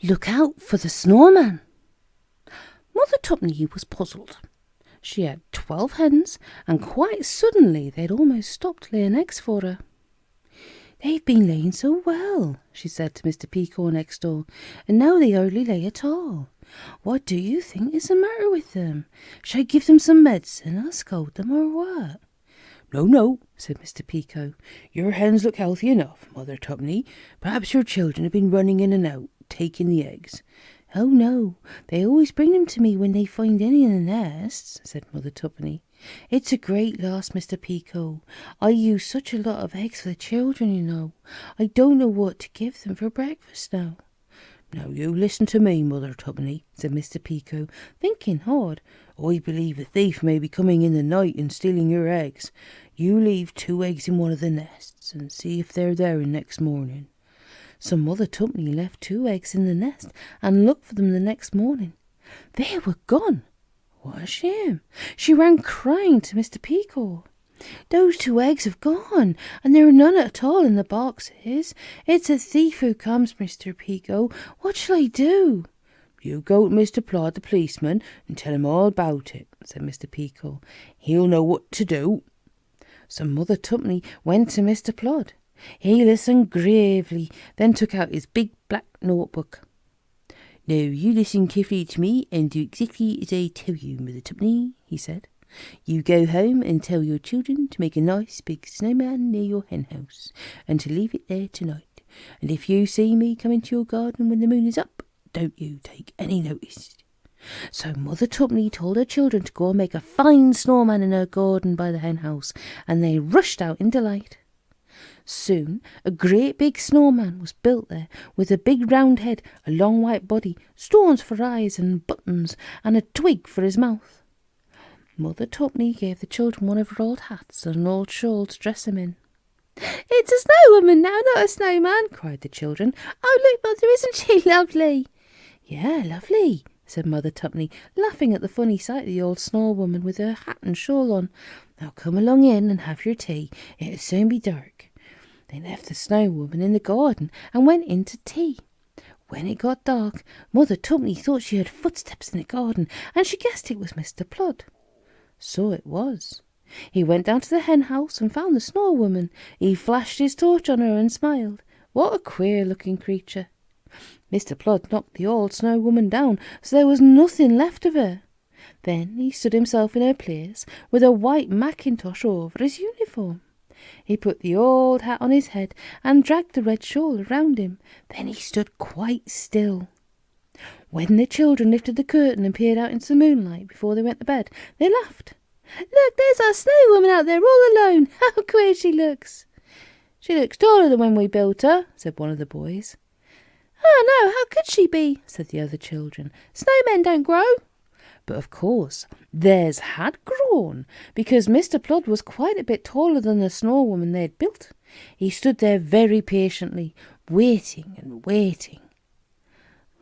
"Look out for the Snowman." Mother Tupney was puzzled. She had 12 hens, and quite suddenly they'd almost stopped laying eggs for her. "They've been laying so well," she said to Mr. Peacock next door, "and now they hardly lay at all. What do you think is the matter with them? Shall I give them some medicine or scold them, or what?" "No, no," said Mr. Peacock. "Your hens look healthy enough, Mother Tupney. Perhaps your children have been running in and out, taking the eggs." "Oh, no, they always bring them to me when they find any in the nests," said Mother Tupney. "It's a great loss, Mr. Peacock. I use such a lot of eggs for the children, you know. I don't know what to give them for breakfast now." "Now you listen to me, Mother Tupney," said Mr. Peacock, thinking hard. "I believe a thief may be coming in the night and stealing your eggs. You leave 2 eggs in one of the nests and see if they're there next morning." So Mother Tupney left 2 eggs in the nest and looked for them the next morning. They were gone. What a shame! She ran crying to Mr. Peacock. "Those 2 eggs have gone, and there are none at all in the boxes. It's a thief who comes, Mr. Peacock. What shall I do?" "You go to Mr. Plod, the policeman, and tell him all about it," said Mr. Peacock. "He'll know what to do." So Mother Tupney went to Mr. Plod. He listened gravely, then took out his big black notebook. "Now you listen carefully to me and do exactly as I tell you, Mother Tupney," he said. "You go home and tell your children to make a nice big snowman near your hen house and to leave it there tonight. And if you see me come into your garden when the moon is up, don't you take any notice." So Mother Tupney told her children to go and make a fine snowman in her garden by the hen house, and they rushed out in delight. Soon a great big snowman was built there, with a big round head, a long white body, stones for eyes and buttons, and a twig for his mouth. Mother Tupney gave the children one of her old hats and an old shawl to dress him in. "It's a snow woman now, not a snowman," cried the children. "Oh, look, Mother, isn't she lovely?" "Yeah, lovely," said Mother Tupney, laughing at the funny sight of the old snow woman with her hat and shawl on. "Now come along in and have your tea. It'll soon be dark." They left the snow woman in the garden and went in to tea. When it got dark, Mother Tupney thought she heard footsteps in the garden, and she guessed it was Mr. Plod. So it was. He went down to the hen house and found the snow woman. He flashed his torch on her and smiled. What a queer-looking creature! Mr. Plod knocked the old snow woman down, so there was nothing left of her. Then he stood himself in her place, with a white mackintosh over his uniform. He put the old hat on his head and dragged the red shawl around him. Then he stood quite still. When the children lifted the curtain and peered out into the moonlight before they went to bed, they laughed. "Look, there's our snow woman out there all alone. How queer she looks." "She looks taller than when we built her," said one of the boys. "Oh, no, how could she be?" said the other children. "Snowmen don't grow." But of course theirs had grown, because Mr. Plod was quite a bit taller than the snow woman they had built. He stood there very patiently, waiting and waiting.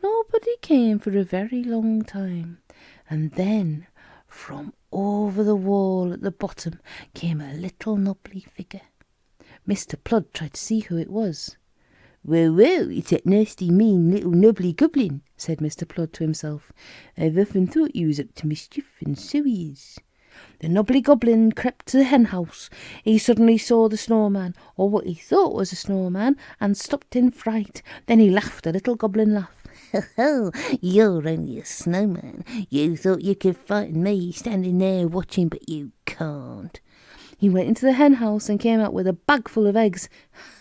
Nobody came for a very long time, and then from over the wall at the bottom came a little nubbly figure. Mr. Plod tried to see who it was. "Well, well, it's that nasty, mean little nubbly goblin," said Mr. Plod to himself. "I've often thought he was up to mischief, and so he is." The nubbly goblin crept to the hen house. He suddenly saw the snowman, or what he thought was a snowman, and stopped in fright. Then he laughed a little goblin laugh. "Oh, you're only a snowman. You thought you could frighten me standing there watching, but you can't." He went into the hen house and came out with a bag full of eggs.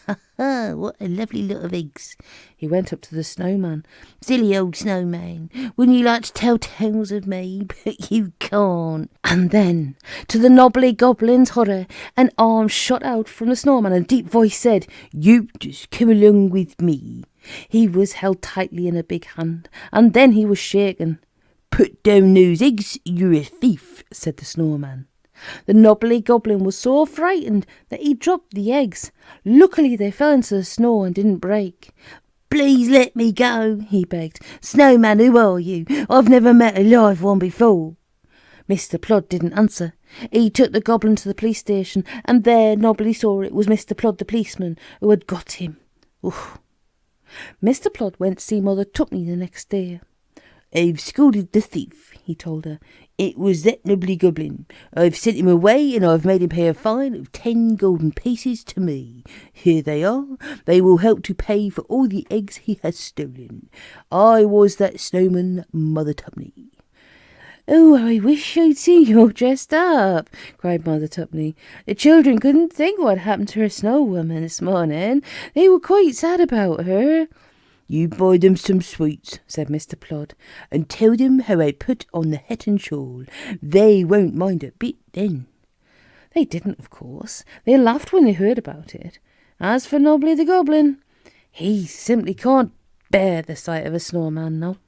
"Ha ha, what a lovely lot of eggs." He went up to the snowman. "Silly old snowman, wouldn't you like to tell tales of me? But you can't." And then, to the knobbly goblin's horror, an arm shot out from the snowman and a deep voice said, "You just come along with me." He was held tightly in a big hand, and then he was shaken. "Put down those eggs, you're a thief," said the snowman. The knobbly goblin was so frightened that he dropped the eggs. Luckily they fell into the snow and didn't break. "Please let me go," he begged. "Snowman, who are you? I've never met a live one before." Mr. Plod didn't answer. He took the goblin to the police station, and there Knobbly saw it was Mr. Plod the policeman who had got him. Oof. Mr. Plod went to see Mother Tupney the next day. "I've scolded the thief," he told her. "It was that nubbly goblin. I've sent him away, and I've made him pay a fine of 10 golden pieces to me. Here they are. They will help to pay for all the eggs he has stolen. I was that snowman, Mother Tupney." "Oh, I wish I'd seen you all dressed up," cried Mother Tupney. "The children couldn't think what happened to her snow woman this morning. They were quite sad about her." "You buy them some sweets," said Mr. Plod, "and tell them how I put on the hat and shawl. They won't mind a bit then." They didn't, of course. They laughed when they heard about it. As for Nobly the Goblin, he simply can't bear the sight of a snowman now.